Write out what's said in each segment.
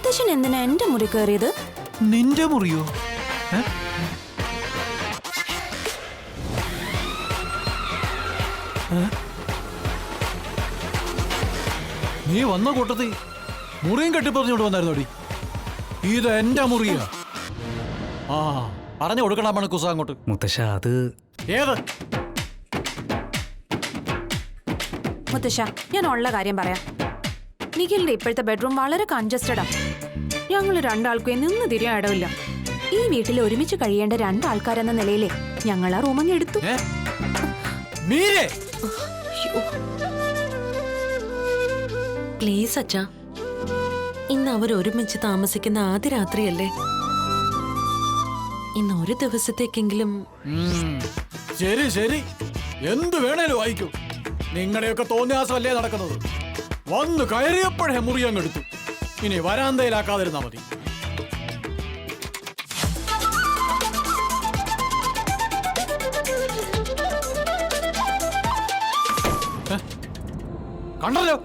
മുത്തശ്ശൻ എന്തിനാ എന്റെ മുറി കയറിയത്? നിന്റെ മുറിയോ? നീ വന്ന കൂട്ടത്തിൽ മുറിയും കെട്ടിപ്പറഞ്ഞോണ്ട് വന്നായിരുന്നോടി? ഇത് എന്റെ മുറിയാ. ആ പറഞ്ഞു കൊടുക്കണം മണക്കുസ അങ്ങോട്ട്. മുത്തശ്ശ അത് ഏത് മുത്തശ്ശ, ഞാൻ ഉള്ള കാര്യം പറയാം. നിഖിലിന്റെ ഇപ്പോഴത്തെ ബെഡ്റൂം വളരെ കൺജസ്റ്റഡാ. ഞങ്ങൾ രണ്ടാൾക്കും നിന്ന് തിരിയാൻ ഇടവില്ല. ഈ വീട്ടിൽ ഒരുമിച്ച് കഴിയേണ്ട രണ്ടാൾക്കാരെന്ന നിലയിലെ ഞങ്ങൾ ആ റൂമങ്ങ് എടുത്തു. പ്ലീസ് അച്ഛാ, ഇന്ന് അവർ ഒരുമിച്ച് താമസിക്കുന്ന ആദ്യ രാത്രിയല്ലേ? ഇന്ന് ഒരു ദിവസത്തേക്കെങ്കിലും. ശരി ശരി, എന്ത് വേണേലും വായിക്കൂ. നിങ്ങളുടെയൊക്കെ തോന്നിയാസമല്ലേ നടക്കുന്നത്. വന്ന് കയറിയപ്പോഴേ മുറി അങ്ങ് എടുത്തു. ഇനി വരാന്തയിലാക്കാതിരുന്നാ മതി. കണ്ടല്ലോ,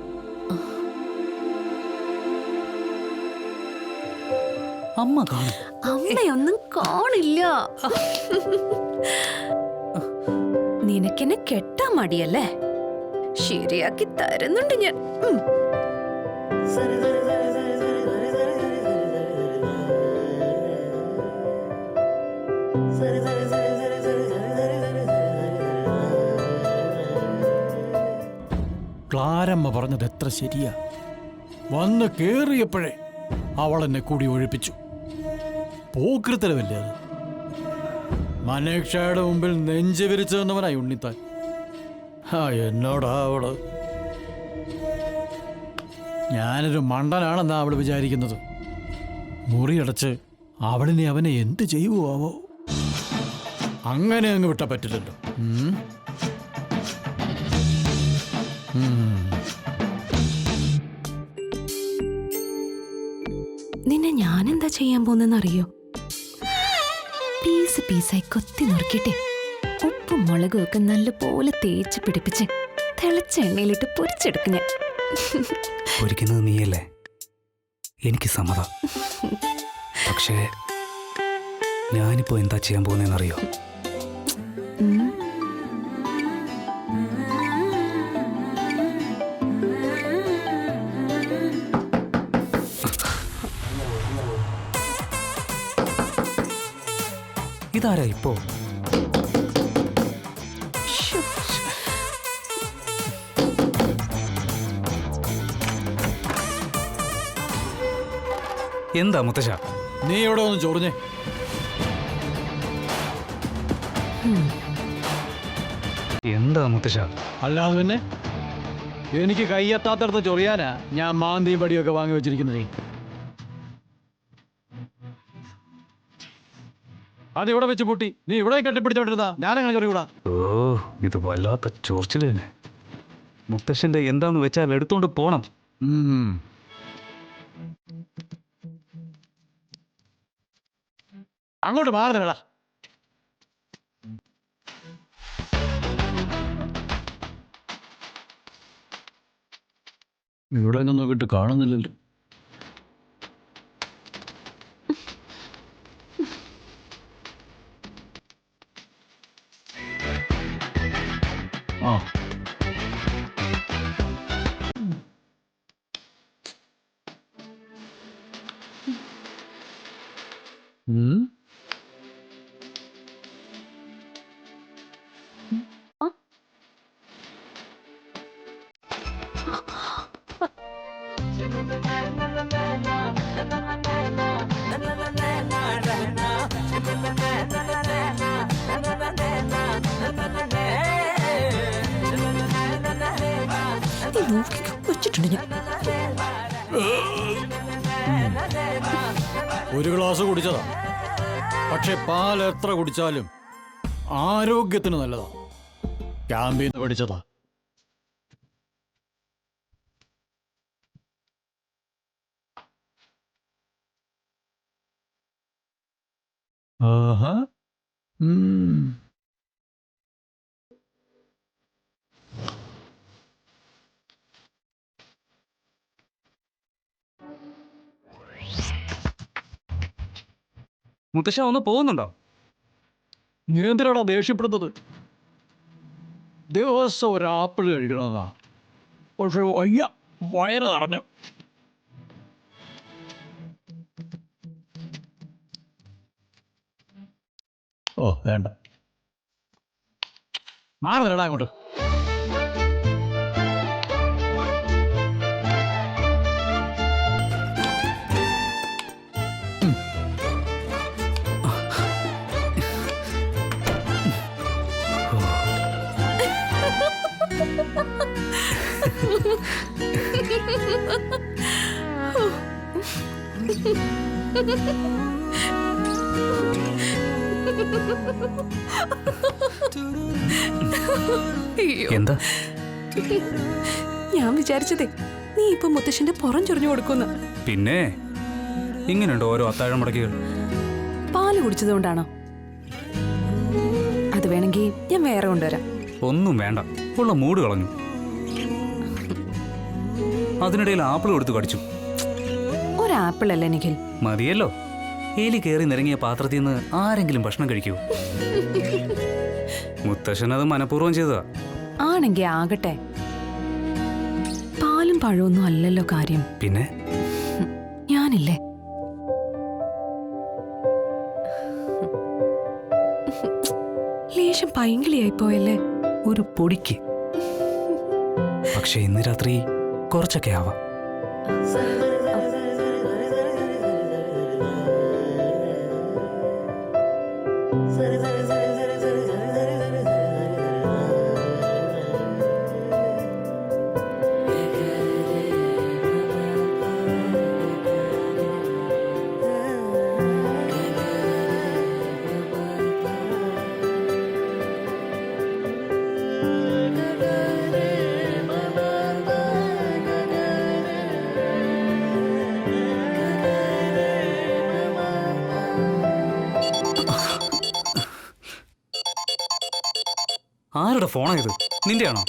അമ്മ കാണും. അമ്മയൊന്നും കാണില്ല. നിനക്കെന്നെ കെട്ടാ മടിയല്ലേ? ശരിയാക്കി തരുന്നുണ്ട് ഞാൻ. ക്ലാരമ്മ പറഞ്ഞത് എത്ര ശരിയാ. വന്ന് കേറിയപ്പോഴേ അവൾ എന്നെ കൂടി ഒഴിപ്പിച്ചു. പോക്കൃത്തരവല്ലേ അത്? മനേക്ഷയുടെ മുമ്പിൽ നെഞ്ചു വിരിച്ചു തന്നവനായി ഉണ്ണിത്താൻ. എന്നോടാ അവള്. ഞാനൊരു മണ്ടനാണെന്നാ അവള് വിചാരിക്കുന്നത്. മുറിയടച്ച് അവളിനെ അവനെ എന്ത് ചെയ്യുവോ? അങ്ങനെ അങ്ങ് വിട്ടാ പറ്റില്ലല്ലോ. നിന്നെ ഞാനെന്താ ചെയ്യാൻ പോകുന്നറിയോ? പീസ് പീസായി കൊത്തി നുറുക്കിട്ടെ ഉപ്പും മുളകും ഒക്കെ നല്ലപോലെ തേച്ച് പിടിപ്പിച്ച് തിളച്ച എണ്ണയിലിട്ട് പൊരിച്ചെടുക്കും ഞാൻ. പൊരിക്കുന്നത് നീയല്ലേ? എനിക്ക് സമ്മതം. പക്ഷേ ഞാനിപ്പോ എന്താ ചെയ്യാൻ പോകുന്നതെന്നറിയോ? ഇതാരാ ഇപ്പോ? എന്താ മുത്തശ്ശ? നീ ഇവിടെ ഒന്ന് ചൊറിഞ്ഞേ. എന്താ മുത്തശ്ശ? അല്ലാതെ പിന്നെ എനിക്ക് കയ്യെത്താത്തടത്ത് ചൊറിയാനാ ഞാൻ മാന്തിയും പടിയൊക്കെ വാങ്ങി വെച്ചിരിക്കുന്നത്. അതിവിടെ വെച്ച് പൊട്ടി. നീ ഇവിടെ കെട്ടിപ്പിടിച്ചോണ്ടിരുന്നാ ഞാനങ്ങനെ ചൊറിയൂടാ. ഓ, ഇത് വല്ലാത്ത ചോർച്ചില് തന്നെ. മുത്തശ്ശന്റെ എന്താന്ന് വെച്ചാൽ എടുത്തോണ്ട് പോണം. അങ്ങോട്ട് മാറുന്നടാ. ഇവിടെ ഒന്നും നോക്കിട്ട് കാണുന്നില്ലല്ലോ. ആ വെച്ചിട്ടുണ്ട് ഞാൻ. ഒരു ഗ്ലാസ് കുടിച്ചതാ. പക്ഷെ പാൽ എത്ര കുടിച്ചാലും ആരോഗ്യത്തിന് നല്ലതാ. ക്യാമ്പിൽ നിന്ന് പഠിച്ചതാ. ആഹാ. മുത്തശ്ശ ഒന്ന് പോകുന്നുണ്ടോ? നീ എന്തിനാണോ ദേഷ്യപ്പെടുന്നത്? ദിവസം ഒരു ആപ്പിൾ കഴിക്കണമെന്നാ, പക്ഷെ വയ്യ, വയറ് നിറഞ്ഞു. ഓ വേണ്ട, മാറി നിരടാ അങ്ങോട്ട്. എന്താ? ഞാൻ വിചാരിച്ചതേ നീ ഇപ്പൊ മുത്തശ്ശന്റെ പുറം ചൊറിഞ്ഞു കൊടുക്കുന്ന. പിന്നെ ഇങ്ങനെയുണ്ട് ഓരോ അത്താഴം മുടക്കികൾ. പാല് കുടിച്ചതുകൊണ്ടാണോ? അത് വേണമെങ്കിൽ ഞാൻ വേറെ കൊണ്ടുവരാം. ഒന്നും വേണ്ട, ഉള്ള മൂഡ് കളഞ്ഞു. അതിനിടയിൽ ആപ്പിൾ കൊടുത്ത് കടിച്ചു. ഒരാപ്പിൾ അല്ലേ നിഖിൽ? മതിയല്ലോ. എലി കയറി നിരങ്ങിയ പാത്രത്തിൽ നിന്ന് ആരെങ്കിലും ഭക്ഷണം കഴിക്കൂ? മുത്തശ്ശൻ അത് മനഃപൂർവ്വം ചെയ്തതാ. ആണെങ്കി ആകട്ടെ, പാലും പഴമൊന്നും അല്ലല്ലോ കാര്യം. പിന്നെ ഞാനില്ലേ, ലേശം പൈങ്കിളിയായി പോയല്ലേ? ഒരു പൊടിക്ക്. പക്ഷെ ഇന്ന് രാത്രി കുറച്ചൊക്കെ ആവാം. ആരുടെ ഫോണാ ഇത്? നിന്റെയാണോ?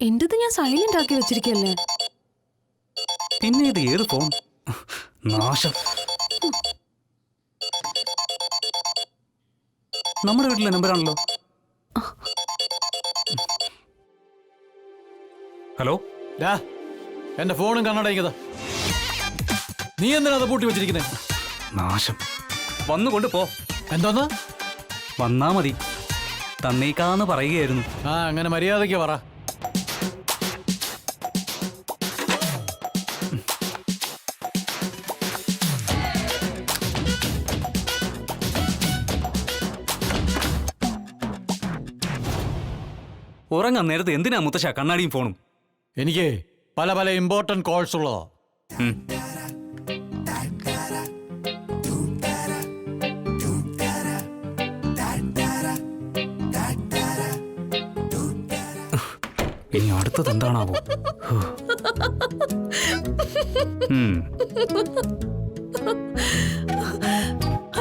എന്റത് ഞാൻ സൈലന്റ് ആക്കി വെച്ചിരിക്കല്ലേ. പിന്നെ ഇത് ഏത് ഫോൺ? നാശം. നമ്മുടെ വീട്ടിലെ നമ്പറാണല്ലോ. ഹലോ, എന്റെ ഫോണും കണ്ണടയ്ക്കത്. നീ എന്തിനാ അത് പൂട്ടി വെച്ചിരിക്കുന്നേ? നാശം. വന്നുകൊണ്ട് പോ. എന്തോന്ന്? വന്നാ മതി. തന്നേക്കാന്ന് പറയുകയായിരുന്നു. ആ, അങ്ങനെ മര്യാദയ്ക്ക് പറ. ഉറങ്ങാൻ നേരത്തെ എന്തിനാ മുത്തശ്ശ കണ്ണാടിയും ഫോണും? എനിക്ക് പല പല ഇമ്പോർട്ടന്റ് കോൾസ് ഉള്ളതാ. ഇനി അടുത്തത് എന്താണാവോ?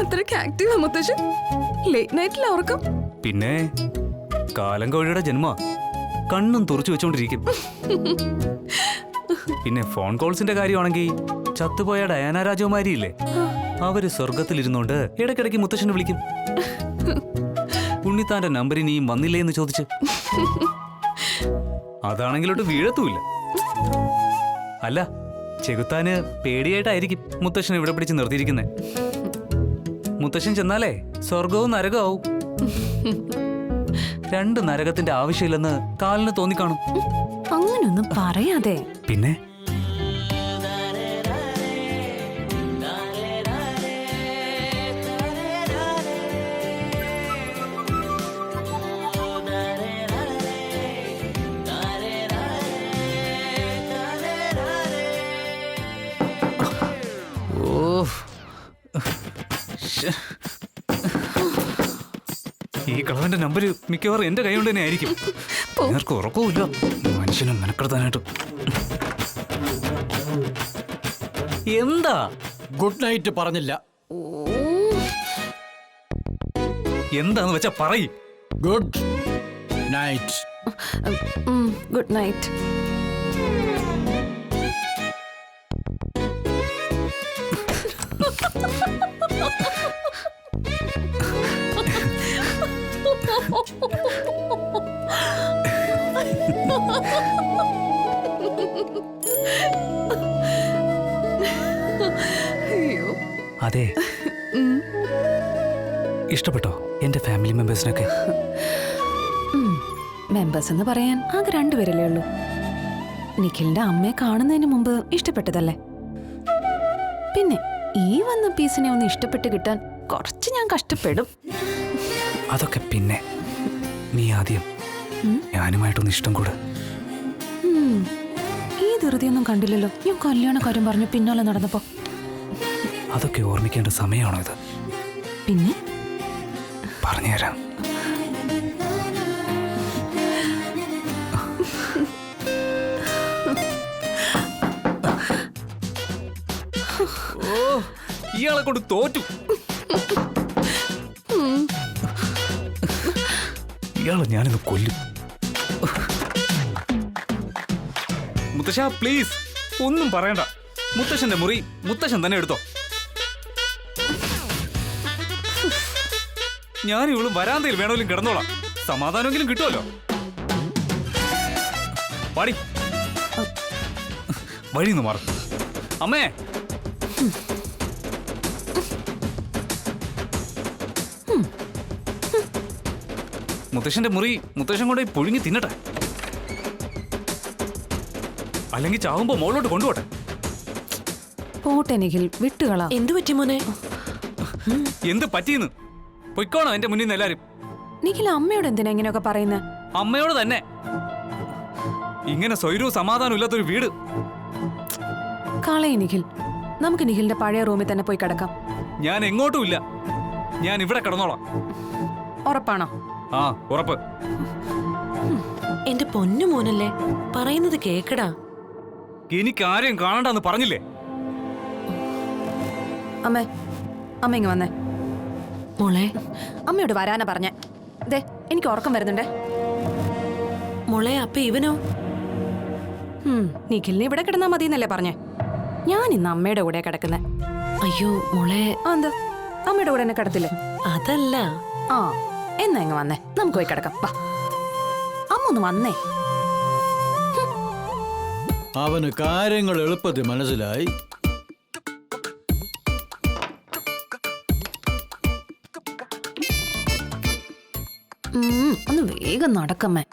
അത്രയ്ക്ക് ആക്റ്റീവാ മുത്തശ്ശൻ. ലേറ്റ് നൈറ്റിൽ ഉറക്കം. പിന്നെ കാലം കോഴിയുടെ ജന്മ, കണ്ണും തുറച്ചു വെച്ചോണ്ടിരിക്കും. പിന്നെ ഫോൺ കോൾസിന്റെ കാര്യമാണെങ്കിൽ ചത്തുപോയ ഡയാന രാജകുമാരി ഇല്ലേ, അവര് സ്വർഗത്തിലിരുന്നോണ്ട് ഇടയ്ക്കിടയ്ക്ക് മുത്തശ്ശനെ വിളിക്കും. ഉണ്ണിത്താന്റെ നമ്പർ ഇനിയും വന്നില്ലേ എന്ന് ചോദിച്ച്. അതാണെങ്കിലോട്ട് വീഴത്തുമില്ല. അല്ല, ചെകുത്താന് പേടിയായിട്ടായിരിക്കും മുത്തശ്ശൻ ഇവിടെ പിടിച്ച് നിർത്തിയിരിക്കുന്നത്. മുത്തശ്ശൻ ചെന്നാലേ സ്വർഗവും നരകവും. രണ്ട് നരകത്തിന്റെ ആവശ്യമില്ലെന്ന് കാലിന് തോന്നിക്കാണും. അങ്ങനൊന്നും പറയാതെ. പിന്നെ ഈ കളവന്റെ നമ്പർ മിക്കവാറും എന്റെ കൈ കൊണ്ട് തന്നെ ആയിരിക്കും. നേർക്ക് ഉറക്കവുമില്ല മനുഷ്യനും മെനക്കെടുത്താനായിട്ട്. എന്താ ഗുഡ് നൈറ്റ് പറഞ്ഞില്ല? എന്താന്ന് വെച്ചാ പറയ്. Good night. Good night. അയ്യോ. അതെ, ഇഷ്ടപ്പെട്ടോ എന്റെ ഫാമിലി മെമ്പേഴ്സിനൊക്കെ? മെമ്പേഴ്സ് എന്ന് പറയാൻ ആകെ രണ്ടുപേരല്ലേ ഉള്ളൂ. നിഖിലിന്റെ അമ്മയെ കാണുന്നതിന് മുമ്പ് ഇഷ്ടപ്പെട്ടതല്ലേ? പിന്നെ ഈ വന്ന പീസിനെ ഒന്ന് ഇഷ്ടപ്പെട്ട് കിട്ടാൻ കുറച്ച് ഞാൻ കഷ്ടപ്പെടും. അതൊക്കെ പിന്നെ, നീ ആദ്യം ഞാനുമായിട്ടൊന്ന് ഇഷ്ടം കൂടെ. ഈ ധൃതിയൊന്നും കണ്ടില്ലല്ലോ ഞാൻ കല്യാണ കാര്യം പറഞ്ഞു പിന്നാലെ നടന്നപ്പോ. അതൊക്കെ ഓർമ്മിക്കേണ്ട സമയമാണോ ഇത്? പിന്നെ പറഞ്ഞുതരാം. ഓ, ഇയാളെ കൊണ്ട് തോറ്റു. ഇയാളെ ഞാനിന്ന് കൊല്ലും. മുത്തശ്ശ പ്ലീസ്, ഒന്നും പറയണ്ട. മുത്തശ്ശന്റെ മുറി മുത്തശ്ശൻ തന്നെ എടുത്തോ. ഞാൻ ഇവളും വരാന്തയിൽ വേണമെങ്കിലും കിടന്നോളാം, സമാധാനമെങ്കിലും കിട്ടുമല്ലോ. പാടി വഴിന്ന് മാറും. അമ്മേ, മുത്തശ്ശന്റെ മുറി മുത്തശ്ശൻ കൊണ്ടുപോയി പുഴുങ്ങി തിന്നട്ടെ, അല്ലെങ്കിൽ ചാവുമ്പോ മോളോട്ട് കൊണ്ടുപോട്ടെ. പോട്ടെ നിഖിൽ, വിട്ടുകളാ. എന്തു പറ്റി മോനെ? എന്ത് പറ്റിയെന്ന് പൊയ്ക്കോണോ എന്റെ മുന്നിൽ നിന്ന് എല്ലാരും. നിഖിൽ അമ്മയോട് എന്തിനാ ഇങ്ങനെയൊക്കെ പറയുന്നത്? അമ്മയോട് തന്നെ. ഇങ്ങനെ സ്വൈരവും സമാധാനവും ഇല്ലാത്തൊരു വീട്. കളയി നിഖിൽ, നമുക്ക് നിഖിലിന്റെ പഴയ റൂമിൽ തന്നെ പോയി കിടക്കാം. ഞാൻ എങ്ങോട്ടും ഇല്ല, ഞാൻ ഇവിടെ കിടന്നോളാം. ഉറപ്പാണോ? ആ, ഉറപ്പ്. എന്റെ പൊന്നു മോനല്ലേ, പറയുന്നത് കേക്കടാ. എനിക്ക് ആരെയും കാണണ്ടെന്ന് പറഞ്ഞില്ലേ? അമ്മേ, അമ്മ ഇങ്ങ് വന്നേ. മോളെ, അമ്മയോട് വരാനാ പറഞ്ഞേ. ദേ, എനിക്ക് ഉറക്കം വരുന്നുണ്ടേ. മോളെ, അപ്പൊ ഇവനോ? നിഖിലിനെ ഇവിടെ കിടന്നാ മതി എന്നല്ലേ പറഞ്ഞേ? ഞാൻ ഇന്ന് അമ്മയുടെ കൂടെ കിടക്കുന്നേ. അയ്യോ മോളെ. എന്താ, അമ്മയുടെ കൂടെ എന്നെ കിടത്തില്ലേ? അതല്ല. ആ, എന്നാ ഇങ്ങ് വന്നേ, നമുക്ക് പോയി കിടക്കാം. വാ, അമ്മ ഒന്ന് വന്നേ. അവന് കാര്യങ്ങൾ എളുപ്പത്തിൽ മനസ്സിലായി. ഒന്ന് വേഗം നടക്കമ്മേ.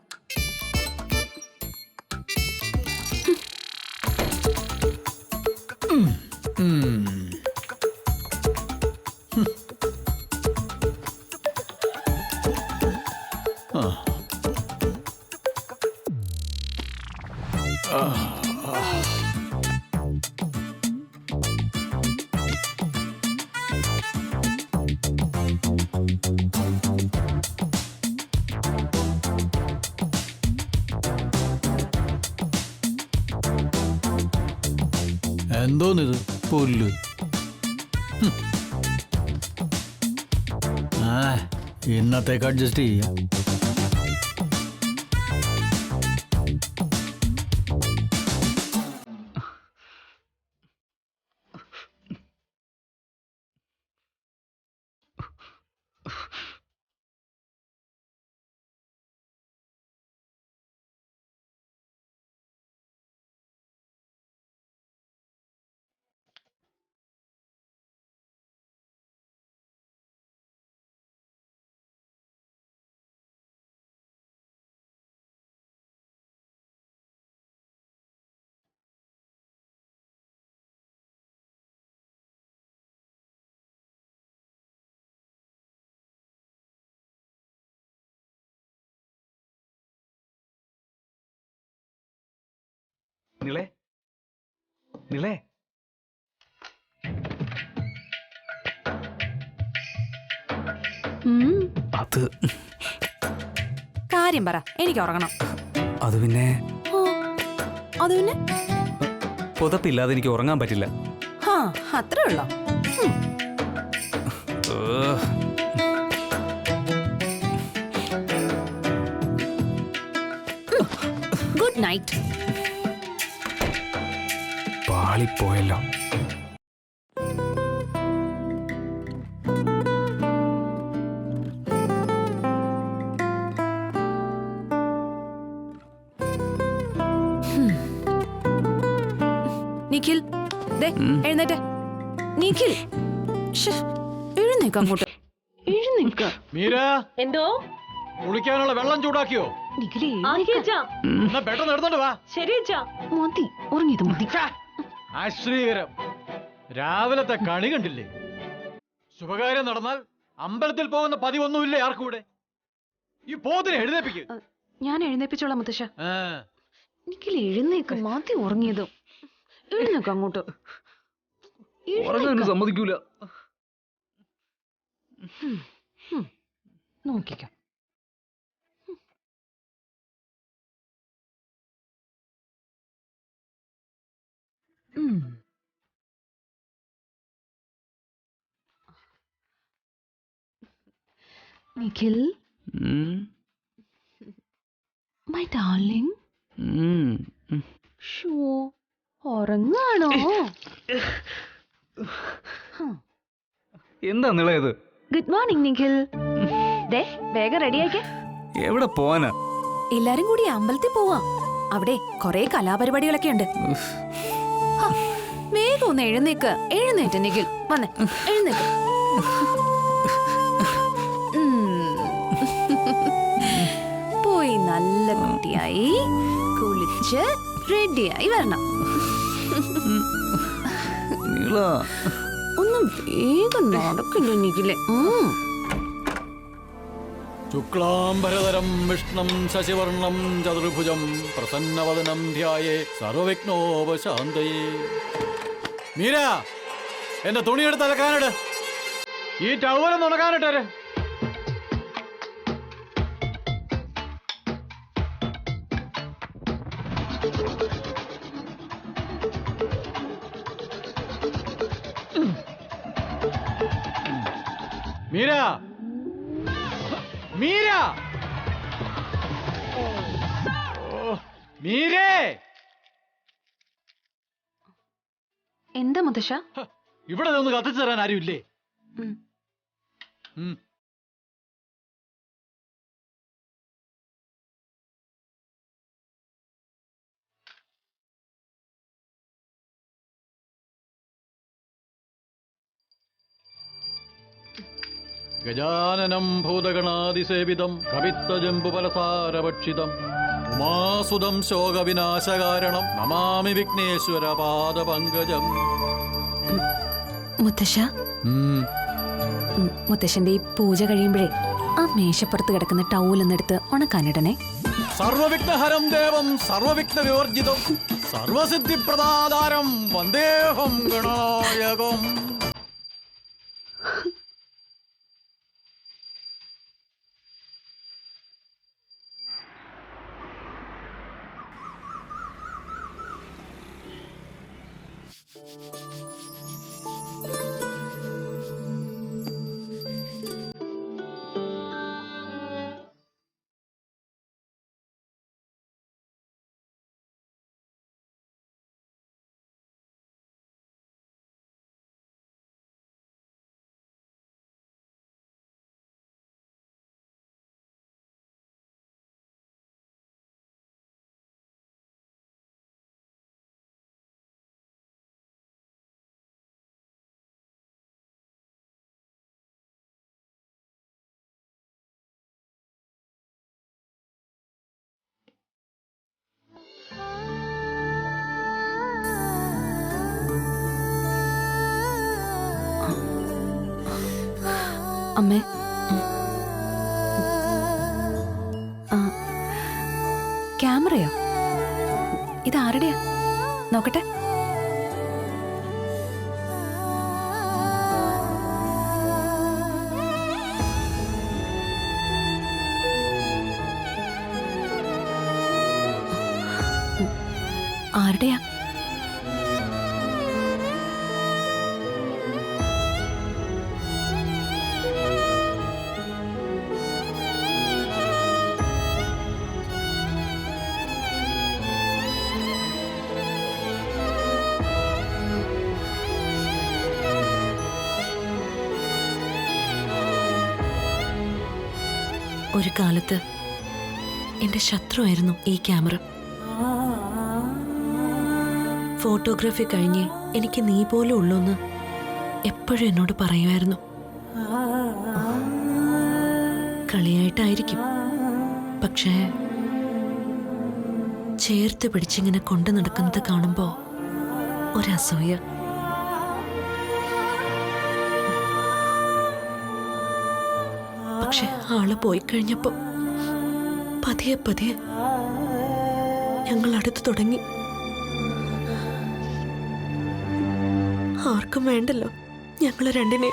എന്തോന്നിത് പുല്ല്? ആ, ഇന്നത്തേക്ക് അഡ്ജസ്റ്റ് ചെയ്യാം. നിളേ, നിളേ, അത് കാര്യം പറ, എനിക്ക് ഉറങ്ങണം. അത് പിന്നെ അത് പിന്നെ പുതപ്പില്ലാതെ എനിക്ക് ഉറങ്ങാൻ പറ്റില്ല. ഹാ, അത്രേ ഉള്ളോ? Good night. പാളിപ്പോയല്ലോ. നിഖിൽ ദേ എഴുന്നേറ്റ്. നിഖിൽ ശ്ശെ, എഴുന്നേക്ക് അങ്ങോട്ട്. എഴുന്നേക്ക്. മീര, എന്തോ കുളിക്കാനുള്ള വെള്ളം ചൂടാക്കിയോ? നിഖിലേ എന്നാ പെട്ടെന്ന് എടുത്തോണ്ട് വാ. ശരി അച്ഛാ. മതി, ഉറങ്ങിയത് മതി. ആശ്രീകരം. രാവിലത്തെ കണി കണ്ടില്ലേ? ശുഭകാര്യം നടന്നാൽ അമ്പലത്തിൽ പോകുന്ന പതിവൊന്നുമില്ലേ ആർക്കൂടെ? ഈ പോത്തിനെ എഴുന്നേപ്പിക്ക്. ഞാൻ എഴുന്നേപ്പിച്ചോളാം മുത്തശ്ശ. ആ, നിഖിൽ എഴുന്നേക്ക്. മതി ഉറങ്ങിയത്. എഴുന്നേക്ക് അങ്ങോട്ട്. ഉറങ്ങാൻ സമ്മതിക്കൂല. നോക്കിക്കോ. Nikhil, my darling. ഷോ, ഉറങ്ങാണോ? എന്താ നിളയത്? Good morning Nikhil. ദേ വേഗം റെഡിയാക്കേ. എവിടെ പോവാനാ? എല്ലാരും കൂടി അമ്പലത്തിൽ പോവാ. അവിടെ കൊറേ കലാപരിപാടികളൊക്കെ ഉണ്ട്. ഹാ, വേഗം ഒന്ന് എഴുന്നേക്ക്. എഴുന്നേറ്റ് നിഖിൽ. വന്നേ, എഴുന്നേക്ക്. പോയി നല്ല കുട്ടിയായി കുളിച്ച് റെഡിയായി വരണം. ഒന്നും വേഗം നടക്കില്ല നിഖിലെ. ശുക്ലാംബരധരം വിഷ്ണം ശശിവർണം ചതുർഭുജം പ്രസന്നവദനം ധ്യായേ സർവവിഘ്നോപശാന്തയേ. മീര, എന്റെ തുണിയെടുത്ത് അലക്കാനിട്. ഈ ടവലൊന്ന് ഉണക്കാനിട്ടേ. മീര, മീര, മീരേ. എന്താ മുത്തശ്ശ? ഇവിടെ ഒന്ന് കത്തിച്ചു തരാൻ ആരുമില്ലേ? ഗജാനനം ഭൂതഗണാതിസേവിതം കവിത്തജംബുഫലസാരഭക്ഷിതം ഉമാസുതം ശോകവിനാശകാരണം നമാമി വിഘ്നേശ്വര പാദപങ്കജം. മുത്തശ്ശ, മുത്തശ്ശന്റെ ഈ പൂജ കഴിയുമ്പോഴേ ആ മേശപ്പുറത്ത് കിടക്കുന്ന ടൗലൊന്നെടുത്ത് ഉണക്കാനിടണേ. സർവവിഘ്നഹരം ദേവം സർവവിഘ്ന വിവർജിതം സർവസിദ്ധിപ്രദാതാരം വന്ദേഹം ഗണനായകം. അമ്മേ, ക്യാമറയോ? ഇതാരുടെയാ? നോക്കട്ടെ. ആരുടെയാ? ഒരു കാലത്ത് എന്റെ ശത്രുവായിരുന്നു ഈ ക്യാമറ. ഫോട്ടോഗ്രാഫി കഴിഞ്ഞ് എനിക്ക് നീ പോലും ഉള്ളൂന്ന് എപ്പോഴും എന്നോട് പറയുമായിരുന്നു. കളിയായിട്ടായിരിക്കും, പക്ഷേ ചേർത്ത് പിടിച്ചിങ്ങനെ കൊണ്ടു നടക്കുന്നത് കാണുമ്പോ ഒരസൂയ. പക്ഷെ ആള് പോയി കഴിഞ്ഞപ്പോ പതിയെ പതിയെ ഞങ്ങൾ അടുത്തു തുടങ്ങി. ആർക്കും വേണ്ടല്ലോ ഞങ്ങള് രണ്ടിനെ.